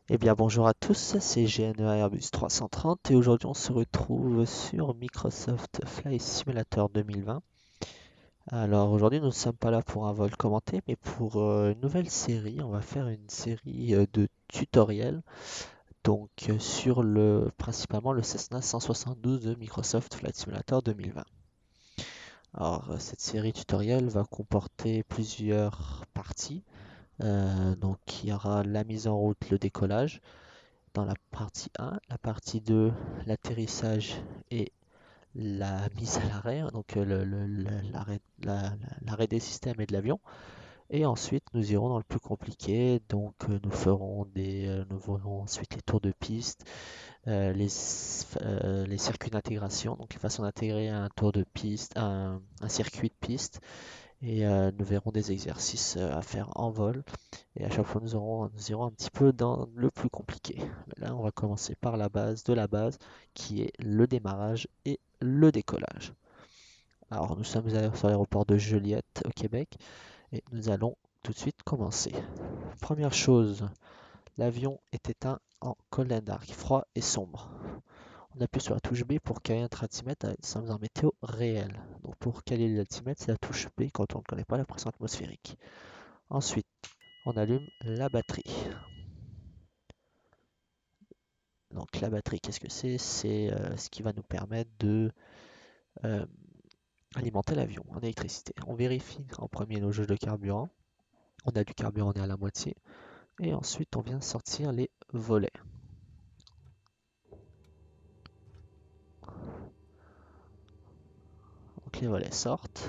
Eh bien bonjour à tous, c'est GNEA Airbus 330 et aujourd'hui on se retrouve sur Microsoft Flight Simulator 2020. Alors aujourd'hui nous ne sommes pas là pour un vol commenté mais pour une nouvelle série. On va faire une série de tutoriels sur principalement le Cessna 172 de Microsoft Flight Simulator 2020. Alors cette série tutoriel va comporter plusieurs parties. Donc il y aura la mise en route, le décollage dans la partie 1, la partie 2, l'atterrissage et la mise à l'arrêt, l'arrêt des systèmes et de l'avion. Et ensuite, nous irons dans le plus compliqué. Nous verrons ensuite les tours de piste, les circuits d'intégration, donc les façons d'intégrer un tour de piste, un circuit de piste. Et nous verrons des exercices à faire en vol. Et à chaque fois, nous irons un petit peu dans le plus compliqué. Là, on va commencer par la base de la base, qui est le démarrage et le décollage. Alors, nous sommes sur l'aéroport de Joliette, au Québec, et nous allons tout de suite commencer. Première chose, l'avion est éteint en col d'arc, froid et sombre. On appuie sur la touche B pour caler notre altimètre. Nous sommes en météo réel. Donc, pour caler l'altimètre, c'est la touche B quand on ne connaît pas la pression atmosphérique. Ensuite, on allume la batterie. Donc la batterie, qu'est-ce que c'est? C'est ce qui va nous permettre de euh, alimenter l'avion en électricité. On vérifie en premier nos jauges de carburant. On a du carburant, on est à la moitié. Et ensuite, on vient sortir les volets. Donc les volets sortent.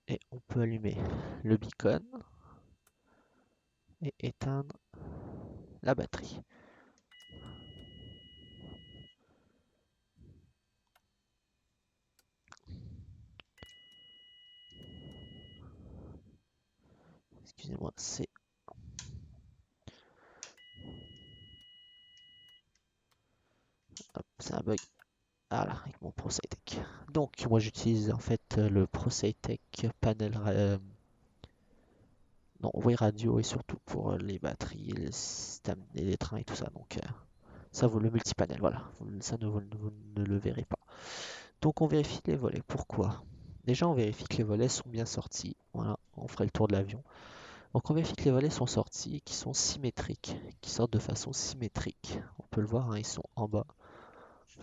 Et on peut allumer le beacon et éteindre la batterie. Excusez-moi, c'est un bug. Voilà, avec mon ProSiTech. Donc moi j'utilise en fait le ProSiTech panel non, oui, radio et surtout pour les batteries, les systèmes et les trains et tout ça. Donc ça vaut le multipanel, voilà. Ça vous ne le verrez pas. Donc on vérifie les volets. Pourquoi? Déjà on vérifie que les volets sont bien sortis. Voilà, on ferait le tour de l'avion. Donc on vérifie que les volets sont sortis et qu'ils sont symétriques, qu'ils sortent de façon symétrique. On peut le voir, hein, ils sont en bas.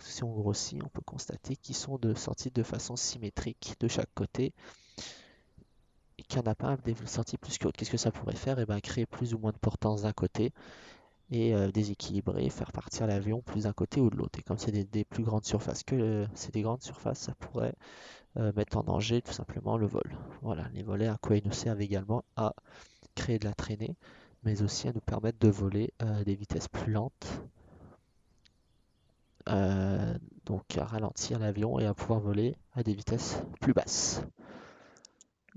Si on grossit, on peut constater qu'ils sont sortis de façon symétrique de chaque côté et qu'il n'y en a pas un sorti plus que l'autre. Qu'est-ce que ça pourrait faire? Eh ben, créer plus ou moins de portance d'un côté et déséquilibrer, faire partir l'avion plus d'un côté ou de l'autre. Et comme c'est des plus grandes surfaces c'est des grandes surfaces, ça pourrait mettre en danger tout simplement le vol. Voilà, les volets à quoi ils nous servent également à créer de la traînée, mais aussi à nous permettre de voler à des vitesses plus lentes, euh, donc à ralentir l'avion et à pouvoir voler à des vitesses plus basses.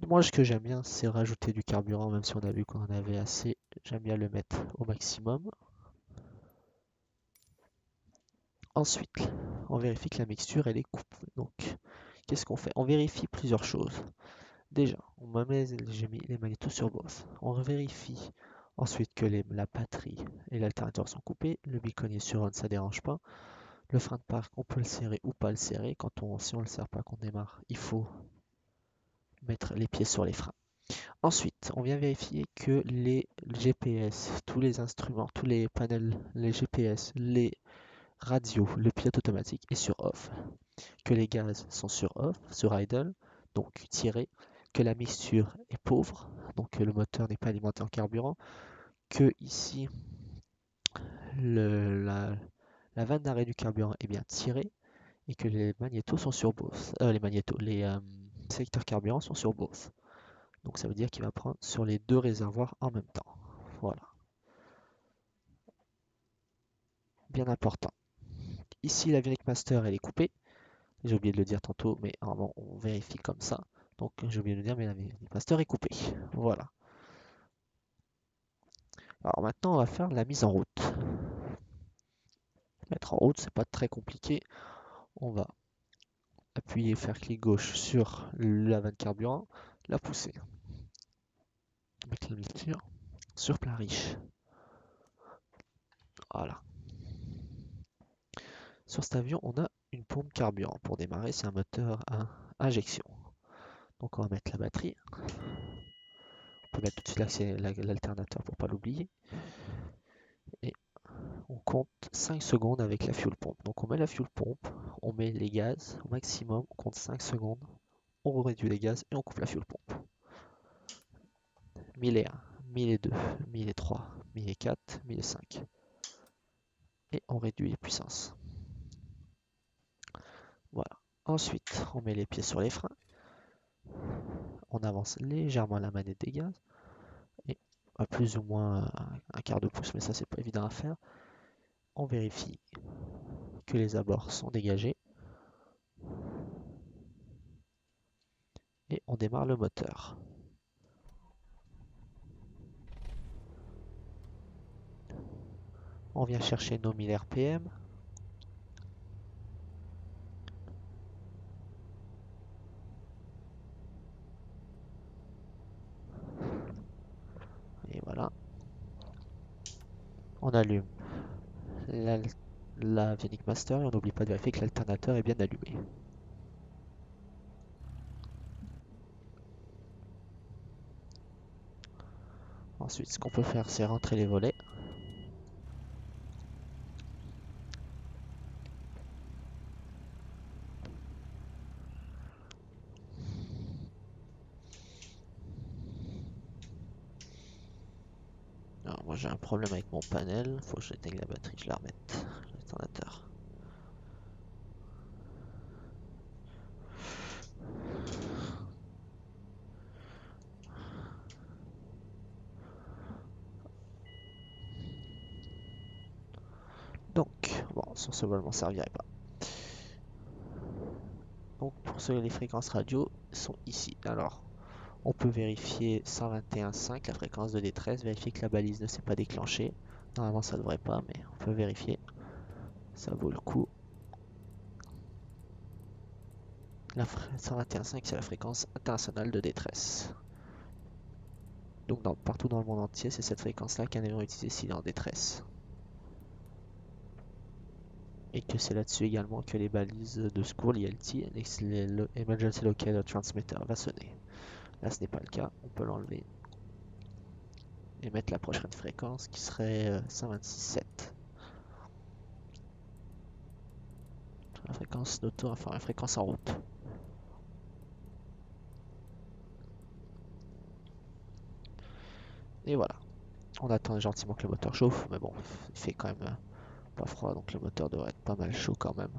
Moi, ce que j'aime bien, c'est rajouter du carburant, même si on a vu qu'on en avait assez. J'aime bien le mettre au maximum. Ensuite, on vérifie que la mixture elle est coupée. Donc, qu'est-ce qu'on fait? On vérifie plusieurs choses. Déjà, j'ai mis les magnétos sur both. On vérifie ensuite que la batterie et l'alternateur sont coupés. Le beacon est sur on, ça dérange pas. Le frein de parc, on peut le serrer ou pas le serrer. Si on le serre pas, qu'on démarre, il faut mettre les pieds sur les freins. Ensuite, on vient vérifier que les GPS, tous les instruments, tous les panels, les GPS, les radios, le pilote automatique est sur off, que les gaz sont sur off, sur idle, donc tiré, que la mixture est pauvre, donc que le moteur n'est pas alimenté en carburant, que ici la vanne d'arrêt du carburant est bien tirée et que les magnétos sont sur both. Les sélecteurs carburant sont sur both. Donc ça veut dire qu'il va prendre sur les deux réservoirs en même temps. Voilà, bien important. Ici, l'avionique master, elle est coupée. J'ai oublié de le dire tantôt, mais normalement, on vérifie comme ça. Donc, j'ai oublié de le dire, mais l'avionique master est coupée. Voilà. Alors maintenant, on va faire la mise en route. Mettre en route, c'est pas très compliqué. On va appuyer, faire clic gauche sur la vanne carburant, la pousser. Mettre la mixture sur plat riche. Voilà. Sur cet avion, on a une pompe carburant. Pour démarrer, c'est un moteur à injection. Donc on va mettre la batterie. On peut mettre tout de suite l'alternateur pour pas l'oublier. Et on compte 5 secondes avec la fuel pompe. Donc on met la fuel pompe, on met les gaz au maximum, on compte 5 secondes, on réduit les gaz et on coupe la fuel pompe. 1001, 1002, 1003, 1004, 1005. Et on réduit les puissances. Voilà. Ensuite, on met les pieds sur les freins. On avance légèrement la manette des gaz. Et à plus ou moins un quart de pouce, mais ça c'est pas évident à faire. On vérifie que les abords sont dégagés. Et on démarre le moteur. On vient chercher nos 1000 RPM. Et voilà. On allume l'Avionics Master et on n'oublie pas de vérifier que l'alternateur est bien allumé. Ensuite, ce qu'on peut faire, c'est rentrer les volets. Alors, moi j'ai un problème avec mon panel, faut que j'éteigne la batterie, je la remette, l'alternateur. Donc, bon, sur ce vol m'en servirait pas. Donc pour ce, les fréquences radio sont ici. Alors, on peut vérifier 121.5, la fréquence de détresse, vérifier que la balise ne s'est pas déclenchée. Normalement ça devrait pas, mais on peut vérifier. Ça vaut le coup. La 121.5 c'est la fréquence internationale de détresse. Donc partout dans le monde entier, c'est cette fréquence-là qu'un avion utilise s'il est en détresse. Et que c'est là-dessus également que les balises de secours, l'ELT, l'Emergency Locator Transmitter, va sonner. Là, ce n'est pas le cas, on peut l'enlever et mettre la prochaine fréquence qui serait 126.7. La fréquence d'auto, enfin la fréquence en route. Et voilà, on attend gentiment que le moteur chauffe, mais bon, il fait quand même pas froid, donc le moteur devrait être pas mal chaud quand même.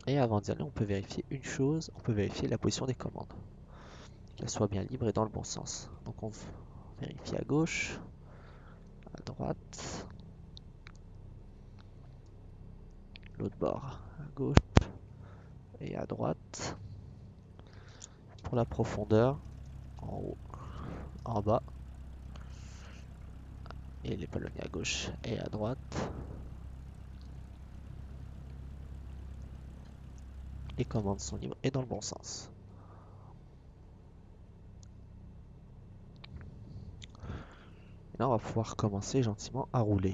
Et avant d'y aller, on peut vérifier une chose, on peut vérifier la position des commandes. Qu'elles soient bien libres et dans le bon sens. Donc on vérifie à gauche, à droite, l'autre bord à gauche et à droite. Pour la profondeur, en haut, en bas, et les palonniers à gauche et à droite. Les commandes sont libres et dans le bon sens. Et là, on va pouvoir commencer gentiment à rouler.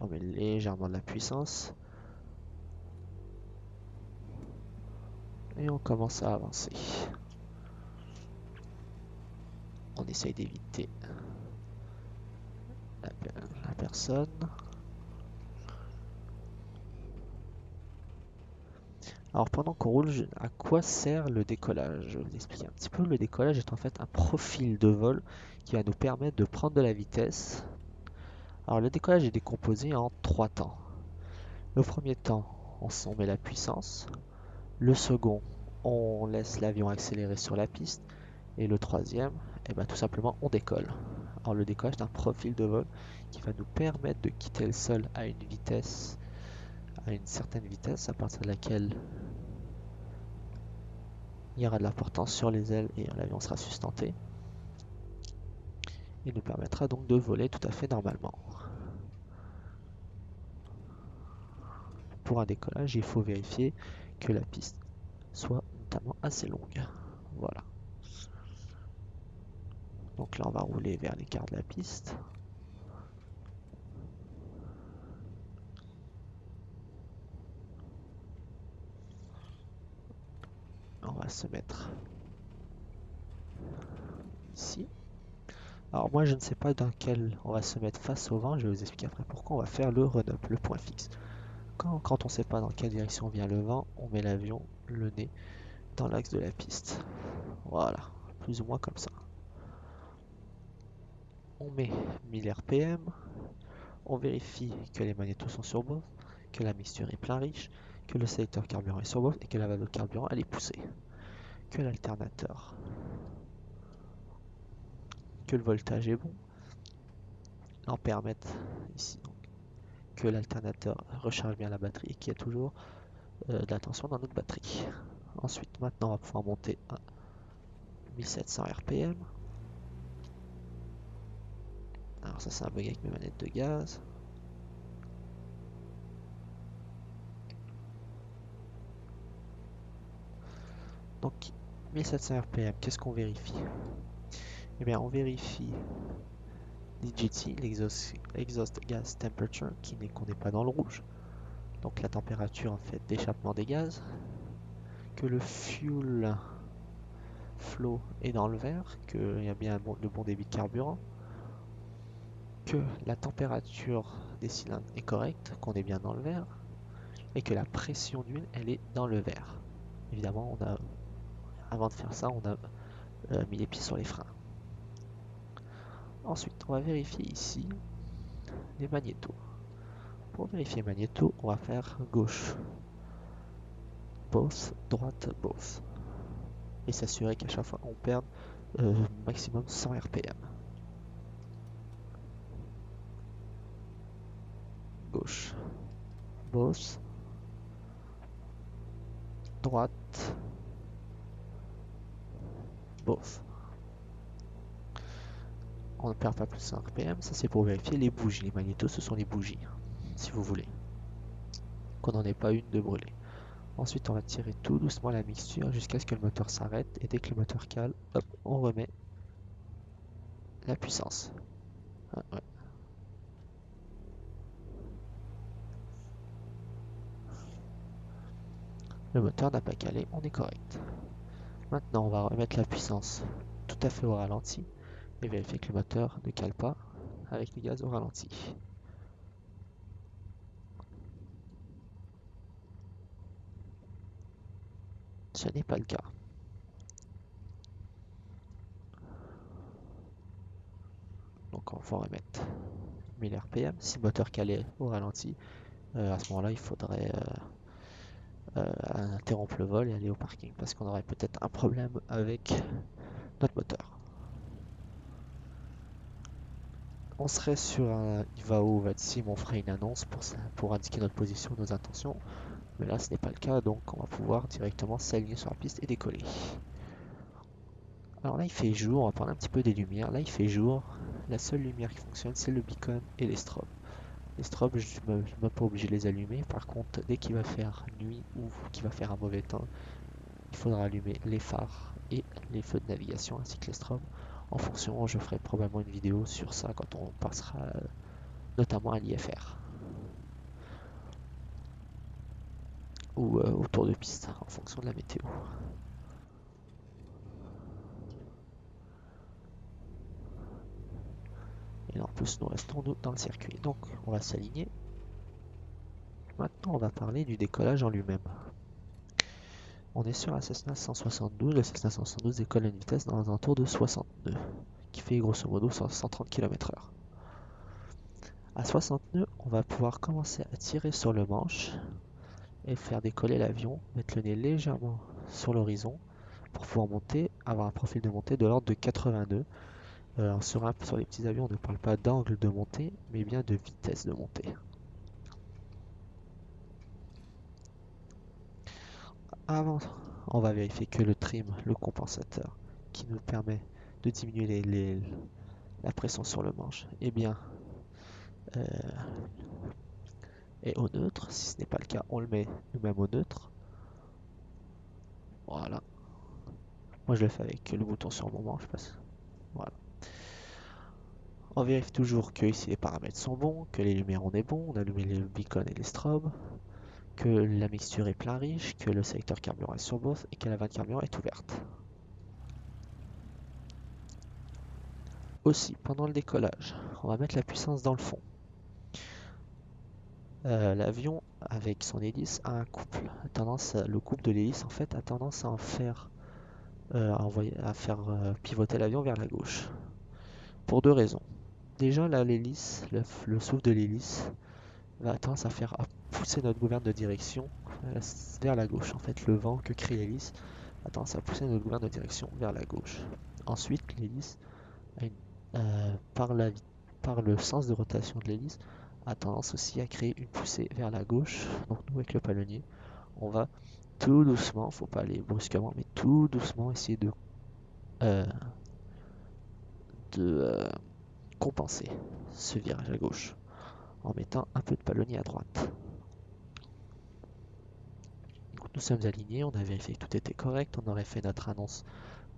On met légèrement de la puissance. Et on commence à avancer. On essaye d'éviter la personne. Alors pendant qu'on roule, à quoi sert le décollage? Je vais vous expliquer un petit peu. Le décollage est en fait un profil de vol qui va nous permettre de prendre de la vitesse. Alors le décollage est décomposé en 3 temps. Le premier temps, on met la puissance. Le second, on laisse l'avion accélérer sur la piste. Et le troisième, tout simplement, on décolle. Alors le décollage est un profil de vol qui va nous permettre de quitter le sol à une vitesse, à une certaine vitesse, à partir de laquelle il y aura de la portance sur les ailes et l'avion sera sustenté. Il nous permettra donc de voler tout à fait normalement. Pour un décollage, il faut vérifier que la piste soit notamment assez longue. Voilà. Donc là, on va rouler vers l'écart de la piste. On va se mettre ici. Alors moi, je ne sais pas dans quel on va se mettre face au vent. Je vais vous expliquer après pourquoi. On va faire le run-up, le point fixe. Quand on ne sait pas dans quelle direction vient le vent, on met l'avion, le nez, dans l'axe de la piste. Voilà, plus ou moins comme ça. On met 1000 RPM. On vérifie que les magnétos sont sur both, que la mixture est plein riche, que le sélecteur carburant est sur both et que la valve de carburant elle est poussée. Que l'alternateur, que le voltage est bon. L'ampèremètre ici, donc, que l'alternateur recharge bien la batterie et qu'il y a toujours de la tension dans notre batterie. Ensuite, maintenant, on va pouvoir monter à 1700 RPM. Alors ça, c'est un bug avec mes manettes de gaz. Donc, 1700 RPM, qu'est-ce qu'on vérifie? Eh bien, on vérifie l'EGT, l'exhaust gas temperature, qu'on n'est pas dans le rouge. Donc la température en fait d'échappement des gaz. Que le fuel flow est dans le vert, qu'il y a bien le bon débit de carburant. Que la température des cylindres est correcte, qu'on est bien dans le vert. Et que la pression d'huile, elle est dans le vert. Évidemment, avant de faire ça, on a mis les pieds sur les freins. Ensuite, on va vérifier ici les magnétos. Pour vérifier les magnétos, on va faire gauche, both, droite, both. Et s'assurer qu'à chaque fois, on perde maximum 100 RPM. Gauche, both, droite, both. On ne perd pas plus de 100 RPM, ça c'est pour vérifier les bougies. Les magnétos, ce sont les bougies, si vous voulez. Qu'on n'en ait pas une de brûlée. Ensuite, on va tirer tout doucement la mixture jusqu'à ce que le moteur s'arrête. Et dès que le moteur cale, hop, on remet la puissance. Ah, ouais. Le moteur n'a pas calé, on est correct. Maintenant, on va remettre la puissance tout à fait au ralenti et vérifier que le moteur ne cale pas avec les gaz au ralenti. Ce n'est pas le cas. Donc on va remettre 1000 RPM. Si le moteur calait au ralenti, à ce moment-là, il faudrait interrompre le vol et aller au parking parce qu'on aurait peut-être un problème avec notre moteur. On serait sur un IVAO VATSIM, on ferait une annonce pour indiquer notre position, nos intentions. Mais là, ce n'est pas le cas, donc on va pouvoir directement s'aligner sur la piste et décoller. Alors là, il fait jour, on va parler un petit peu des lumières. Là, il fait jour. La seule lumière qui fonctionne, c'est le beacon et les strobes. Les strobes, je ne suis même pas obligé de les allumer. Par contre, dès qu'il va faire nuit ou qu'il va faire un mauvais temps, il faudra allumer les phares et les feux de navigation ainsi que les strobes. En fonction, je ferai probablement une vidéo sur ça quand on passera notamment à l'IFR ou au tour de piste en fonction de la météo. Et là, en plus, nous restons dans le circuit. Donc, on va s'aligner. Maintenant, on va parler du décollage en lui-même. On est sur un Cessna 172. Le Cessna 172 décolle à une vitesse dans un tour de 60 nœuds, qui fait grosso modo 130 km/h. À 60 nœuds, on va pouvoir commencer à tirer sur le manche et faire décoller l'avion, mettre le nez légèrement sur l'horizon pour pouvoir monter, avoir un profil de montée de l'ordre de 80 nœuds. Sur les petits avions, on ne parle pas d'angle de montée, mais bien de vitesse de montée. Avant, on va vérifier que le trim, le compensateur, qui nous permet de diminuer la pression sur le manche, euh, est au neutre. Si ce n'est pas le cas, on le met nous-mêmes au neutre. Voilà. Moi je le fais avec le bouton sur le moment, je passe. Voilà. On vérifie toujours que ici les paramètres sont bons, que les lumières on est bon, on a allumé les beacons et les strobes, que la mixture est plein riche, que le sélecteur carburant est sur bourse et que la vanne carburant est ouverte. Aussi, pendant le décollage, on va mettre la puissance dans le fond. L'avion, avec son hélice, a un couple. Le couple de l'hélice en fait a tendance à en faire, à faire pivoter l'avion vers la gauche. Pour deux raisons. Déjà, là, l'hélice, le souffle de l'hélice, va tendance à pousser notre gouverne de direction vers la gauche. En fait, le vent que crée l'hélice a tendance à pousser notre gouverne de direction vers la gauche. Ensuite, l'hélice, par le sens de rotation de l'hélice, a tendance aussi à créer une poussée vers la gauche. Donc nous, avec le palonnier, on va tout doucement, faut pas aller brusquement, mais tout doucement essayer euh, de compenser ce virage à gauche en mettant un peu de palonnier à droite. Nous sommes alignés, on a vérifié que tout était correct, on aurait fait notre annonce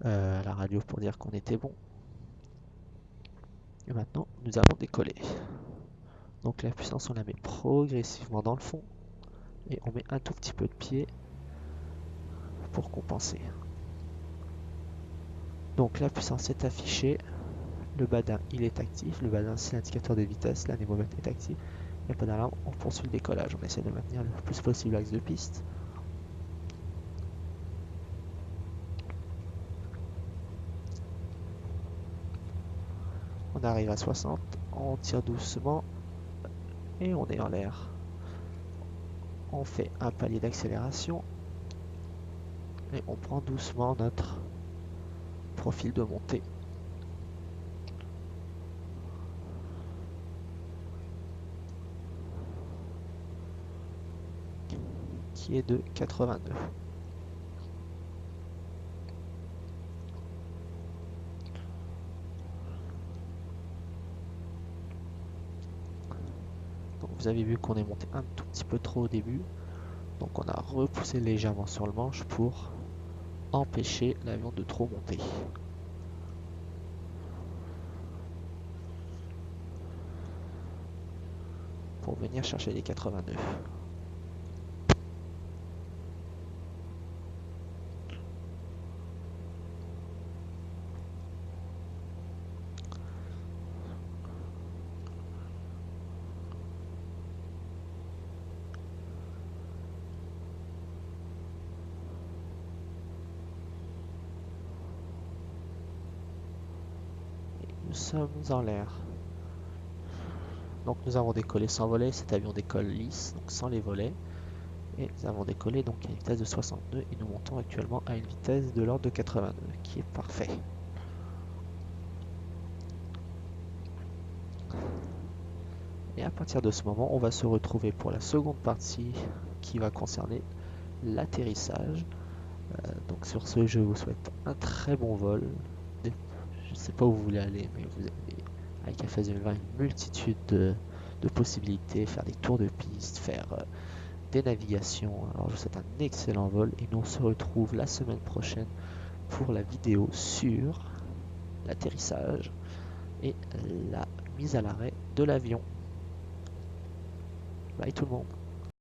à la radio pour dire qu'on était bon. Et maintenant, nous avons décollé. Donc la puissance, on la met progressivement dans le fond et on met un tout petit peu de pied pour compenser. Donc la puissance est affichée, le badin il est actif, le badin c'est l'indicateur de vitesse, l'anémomètre est actif, il n'y a pas d'alarme, on poursuit le décollage, on essaie de maintenir le plus possible l'axe de piste. On arrive à 60, on tire doucement et on est en l'air. On fait un palier d'accélération et on prend doucement notre profil de montée. Qui est de 82. Donc vous avez vu qu'on est monté un tout petit peu trop au début. Donc on a repoussé légèrement sur le manche pour empêcher l'avion de trop monter. Pour venir chercher les 82. Nous sommes en l'air. Donc nous avons décollé sans volet, cet avion décolle lisse, donc sans les volets. Et nous avons décollé donc à une vitesse de 62 et nous montons actuellement à une vitesse de l'ordre de 82, qui est parfait. Et à partir de ce moment, on va se retrouver pour la seconde partie qui va concerner l'atterrissage. Donc sur ce, je vous souhaite un très bon vol. Je ne sais pas où vous voulez aller, mais vous avez avec FS 2020 une multitude de possibilités, faire des tours de piste, faire des navigations. Alors je vous souhaite un excellent vol et nous on se retrouve la semaine prochaine pour la vidéo sur l'atterrissage et la mise à l'arrêt de l'avion. Bye tout le monde.